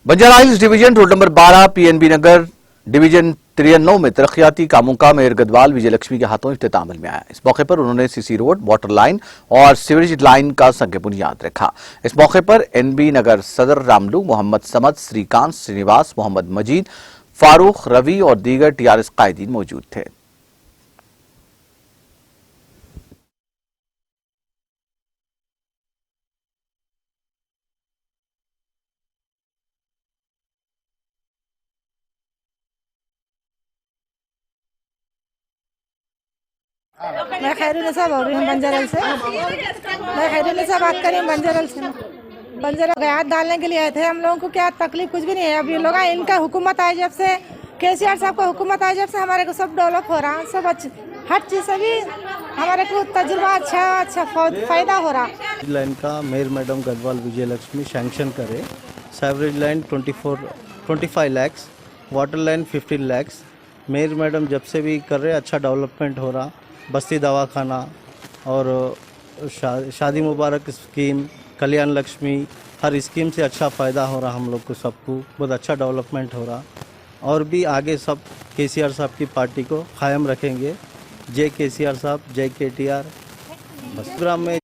Banjara Hills division road number 12 PNB Nagar division 93 में तरक्याती कामों का मेयर गढ़वाल विजयलक्ष्मी के हाथों इख्तिताम अमल में आया। इस मौके पर उन्होंने सीसी रोड, वाटर लाइन और सीवरेज लाइन का संग बुनियाद रखा। इस मौके पर एनबी नगर सदर रामलू, मोहम्मद समद, श्रीकांत, श्रीनिवास, मोहम्मद मजीद, फारूक, रवि और दीगर टीआरएस कायदीन मौजूद थे। मैं खैरुनिसा बोल रही हूँ बंजारल से। मैं खैरुनिसा बात कर रही हूँ बंजारल से। बंजारा गयात डालने के लिए आए थे। हम लोगों को क्या तकलीफ कुछ भी नहीं है। अब ये लोग इनका हुकूमत आए जब से, केसीआर साहब का हुकूमत आए जब से हमारे को सब डेवलप हो रहा, सब हर चीज़ से भी हमारे को तजुर्बा अच्छा फायदा हो रहा। लाइन का mayor madam Gadwal Vijayalakshmi sanction करे। Sewerage line 25 lakh, water line 15 lakh. Mayor madam जब से भी कर रहे अच्छा डेवलपमेंट हो रहा। बस्ती दवाखाना और शादी मुबारक स्कीम, कल्याण लक्ष्मी, हर स्कीम से अच्छा फ़ायदा हो रहा। हम लोग को सबको बहुत अच्छा डेवलपमेंट हो रहा और भी आगे सब केसीआर साहब की पार्टी को कायम रखेंगे। जय केसीआर साहब, जय केटीआर। बस प्रोग्राम में